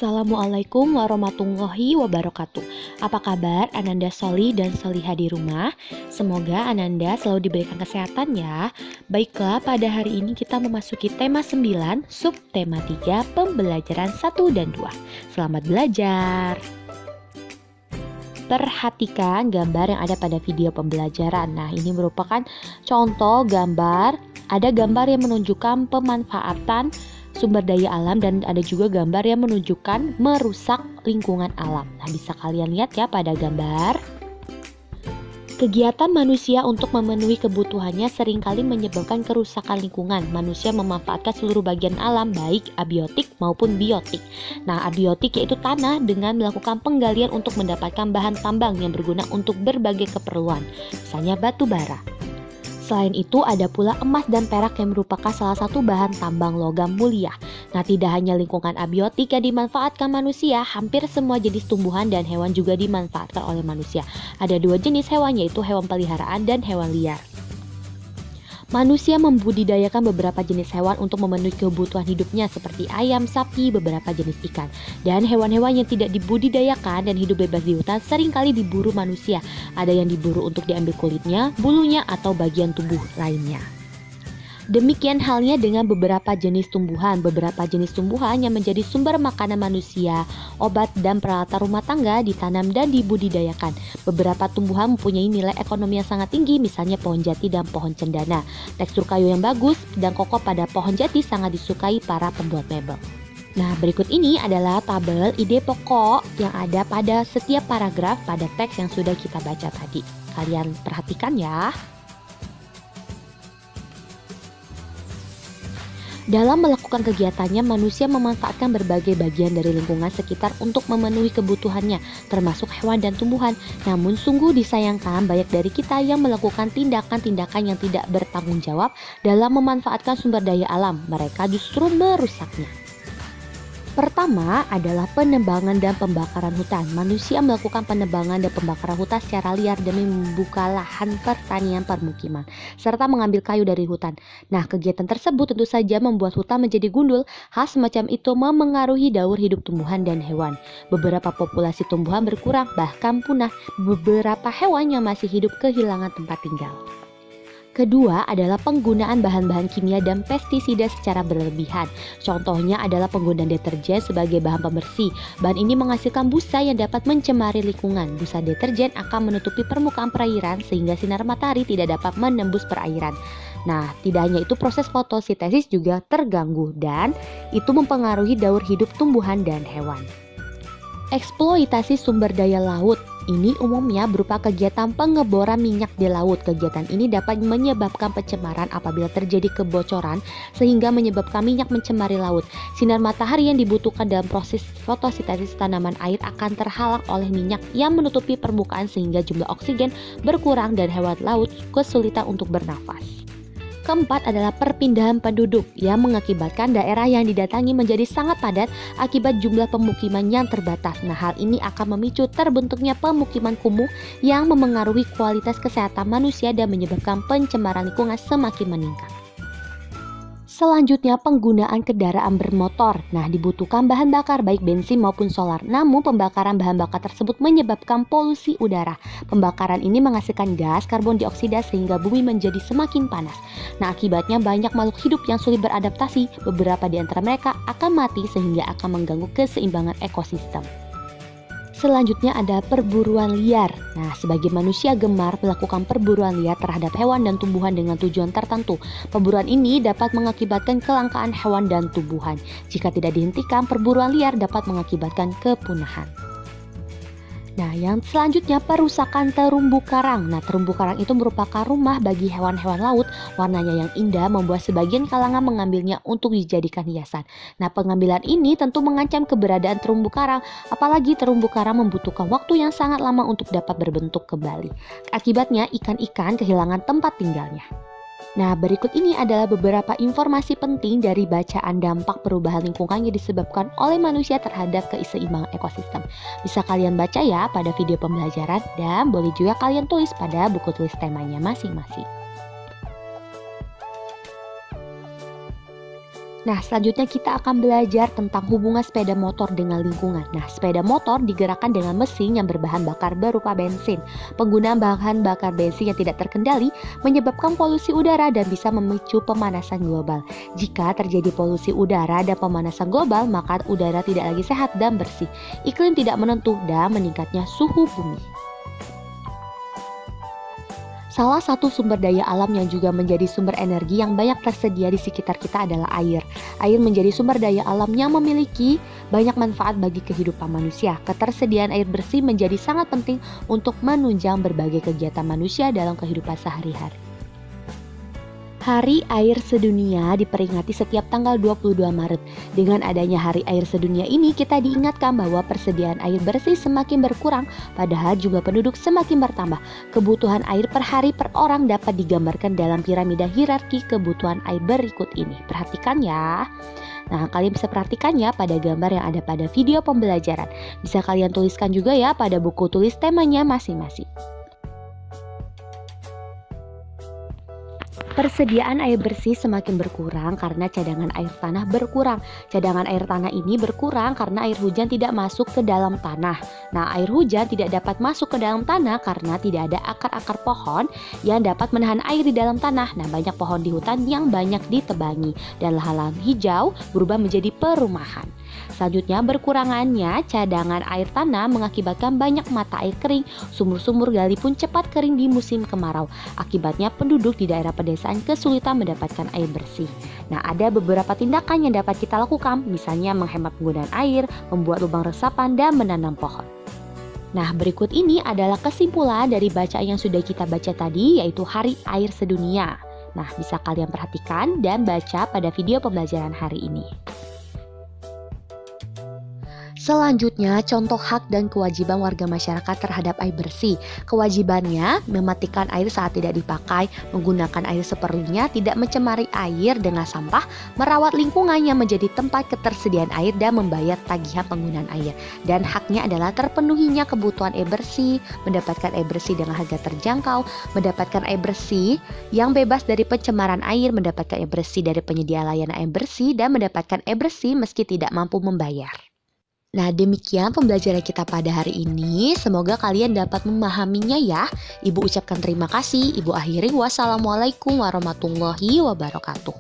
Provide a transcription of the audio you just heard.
Assalamualaikum warahmatullahi wabarakatuh. Apa kabar Ananda Soli dan Soliha di rumah? Semoga Ananda selalu diberikan kesehatan ya. Baiklah, pada hari ini kita memasuki tema 9, subtema 3, pembelajaran 1 dan 2. Selamat belajar. Perhatikan gambar yang ada pada video pembelajaran. Nah, ini merupakan contoh gambar. Ada gambar yang menunjukkan pemanfaatan sumber daya alam dan ada juga gambar yang menunjukkan merusak lingkungan alam. Nah, bisa kalian lihat ya pada gambar. Kegiatan manusia untuk memenuhi kebutuhannya seringkali menyebabkan kerusakan lingkungan. Manusia memanfaatkan seluruh bagian alam, baik abiotik maupun biotik. Nah, abiotik yaitu tanah dengan melakukan penggalian untuk mendapatkan bahan tambang yang berguna untuk berbagai keperluan, misalnya batu bara. Selain itu, ada pula emas dan perak yang merupakan salah satu bahan tambang logam mulia. Nah, tidak hanya lingkungan abiotik yang dimanfaatkan manusia, hampir semua jenis tumbuhan dan hewan juga dimanfaatkan oleh manusia. Ada dua jenis hewan, yaitu hewan peliharaan dan hewan liar. Manusia membudidayakan beberapa jenis hewan untuk memenuhi kebutuhan hidupnya seperti ayam, sapi, beberapa jenis ikan. Dan hewan-hewan yang tidak dibudidayakan dan hidup bebas di hutan seringkali diburu manusia. Ada yang diburu untuk diambil kulitnya, bulunya, atau bagian tubuh lainnya. Demikian halnya dengan beberapa jenis tumbuhan. Beberapa jenis tumbuhan yang menjadi sumber makanan manusia, obat, dan peralatan rumah tangga ditanam dan dibudidayakan. Beberapa tumbuhan mempunyai nilai ekonomi yang sangat tinggi, misalnya pohon jati dan pohon cendana. Tekstur kayu yang bagus dan kokoh pada pohon jati sangat disukai para pembuat mebel. Nah, berikut ini adalah tabel ide pokok yang ada pada setiap paragraf pada teks yang sudah kita baca tadi. Kalian perhatikan ya. Dalam melakukan kegiatannya, manusia memanfaatkan berbagai bagian dari lingkungan sekitar untuk memenuhi kebutuhannya, termasuk hewan dan tumbuhan. Namun sungguh disayangkan banyak dari kita yang melakukan tindakan-tindakan yang tidak bertanggung jawab dalam memanfaatkan sumber daya alam. Mereka justru merusaknya. Pertama adalah penebangan dan pembakaran hutan. Manusia melakukan penebangan dan pembakaran hutan secara liar demi membuka lahan pertanian permukiman, serta mengambil kayu dari hutan. Nah, kegiatan tersebut tentu saja membuat hutan menjadi gundul. Hal semacam itu memengaruhi daur hidup tumbuhan dan hewan. Beberapa populasi tumbuhan berkurang, bahkan punah. Beberapa hewan yang masih hidup kehilangan tempat tinggal. Kedua adalah penggunaan bahan-bahan kimia dan pestisida secara berlebihan. Contohnya adalah penggunaan deterjen sebagai bahan pembersih. Bahan ini menghasilkan busa yang dapat mencemari lingkungan. Busa deterjen akan menutupi permukaan perairan sehingga sinar matahari tidak dapat menembus perairan. Nah, tidak hanya itu, proses fotosintesis juga terganggu dan itu mempengaruhi daur hidup tumbuhan dan hewan. Eksploitasi sumber daya laut. Ini umumnya berupa kegiatan pengeboran minyak di laut. Kegiatan ini dapat menyebabkan pencemaran apabila terjadi kebocoran sehingga menyebabkan minyak mencemari laut. Sinar matahari yang dibutuhkan dalam proses fotosintesis tanaman air akan terhalang oleh minyak yang menutupi permukaan sehingga jumlah oksigen berkurang dan hewan laut kesulitan untuk bernafas. Keempat adalah perpindahan penduduk yang mengakibatkan daerah yang didatangi menjadi sangat padat akibat jumlah pemukiman yang terbatas. Nah, hal ini akan memicu terbentuknya pemukiman kumuh yang memengaruhi kualitas kesehatan manusia dan menyebabkan pencemaran lingkungan semakin meningkat. Selanjutnya, penggunaan kendaraan bermotor. Nah, dibutuhkan bahan bakar baik bensin maupun solar. Namun, pembakaran bahan bakar tersebut menyebabkan polusi udara. Pembakaran ini menghasilkan gas karbon dioksida sehingga bumi menjadi semakin panas. Nah, akibatnya banyak makhluk hidup yang sulit beradaptasi. Beberapa di antara mereka akan mati sehingga akan mengganggu keseimbangan ekosistem. Selanjutnya ada perburuan liar. Nah, sebagai manusia gemar melakukan perburuan liar terhadap hewan dan tumbuhan dengan tujuan tertentu. Perburuan ini dapat mengakibatkan kelangkaan hewan dan tumbuhan. Jika tidak dihentikan, perburuan liar dapat mengakibatkan kepunahan. Nah, yang selanjutnya perusakan terumbu karang. Nah, terumbu karang itu merupakan rumah bagi hewan-hewan laut. Warnanya yang indah membuat sebagian kalangan mengambilnya untuk dijadikan hiasan. Nah, pengambilan ini tentu mengancam keberadaan terumbu karang. Apalagi terumbu karang membutuhkan waktu yang sangat lama untuk dapat berbentuk kembali. Akibatnya, ikan-ikan kehilangan tempat tinggalnya. Nah, berikut ini adalah beberapa informasi penting dari bacaan dampak perubahan lingkungan yang disebabkan oleh manusia terhadap keseimbangan ekosistem. Bisa kalian baca ya pada video pembelajaran dan boleh juga kalian tulis pada buku tulis temanya masing-masing. Nah, selanjutnya kita akan belajar tentang hubungan sepeda motor dengan lingkungan. Nah, sepeda motor digerakkan dengan mesin yang berbahan bakar berupa bensin. Penggunaan bahan bakar bensin yang tidak terkendali menyebabkan polusi udara dan bisa memicu pemanasan global. Jika terjadi polusi udara dan pemanasan global, maka udara tidak lagi sehat dan bersih. Iklim tidak menentu dan meningkatnya suhu bumi. Salah satu sumber daya alam yang juga menjadi sumber energi yang banyak tersedia di sekitar kita adalah air. Air menjadi sumber daya alam yang memiliki banyak manfaat bagi kehidupan manusia. Ketersediaan air bersih menjadi sangat penting untuk menunjang berbagai kegiatan manusia dalam kehidupan sehari-hari. Hari Air Sedunia diperingati setiap tanggal 22 Maret. Dengan adanya Hari Air Sedunia ini, kita diingatkan bahwa persediaan air bersih semakin berkurang, padahal jumlah penduduk semakin bertambah. Kebutuhan air per hari per orang dapat digambarkan dalam piramida hierarki kebutuhan air berikut ini. Perhatikan ya. Nah, kalian bisa perhatikan ya pada gambar yang ada pada video pembelajaran. Bisa kalian tuliskan juga ya pada buku tulis temanya masing-masing. Persediaan air bersih semakin berkurang karena cadangan air tanah berkurang. Cadangan air tanah ini berkurang karena air hujan tidak masuk ke dalam tanah. Nah, air hujan tidak dapat masuk ke dalam tanah karena tidak ada akar-akar pohon yang dapat menahan air di dalam tanah. Nah, banyak pohon di hutan yang banyak ditebangi dan lahan-lahan hijau berubah menjadi perumahan. Selanjutnya, berkurangannya cadangan air tanah mengakibatkan banyak mata air kering. Sumur-sumur gali pun cepat kering di musim kemarau. Akibatnya penduduk di daerah pedesaan kesulitan mendapatkan air bersih. Nah, ada beberapa tindakan yang dapat kita lakukan, misalnya menghemat penggunaan air, membuat lubang resapan, dan menanam pohon. Nah, berikut ini adalah kesimpulan dari bacaan yang sudah kita baca tadi, yaitu Hari Air Sedunia. Nah, bisa kalian perhatikan dan baca pada video pembelajaran hari ini. Selanjutnya, contoh hak dan kewajiban warga masyarakat terhadap air bersih. Kewajibannya mematikan air saat tidak dipakai, menggunakan air seperlunya, tidak mencemari air dengan sampah, merawat lingkungan yang menjadi tempat ketersediaan air, dan membayar tagihan penggunaan air. Dan haknya adalah terpenuhinya kebutuhan air bersih, mendapatkan air bersih dengan harga terjangkau, mendapatkan air bersih yang bebas dari pencemaran air, mendapatkan air bersih dari penyedia layanan air bersih, dan mendapatkan air bersih meski tidak mampu membayar. Nah, demikian pembelajaran kita pada hari ini. Semoga kalian dapat memahaminya ya. Ibu ucapkan terima kasih. Ibu akhiri wassalamualaikum warahmatullahi wabarakatuh.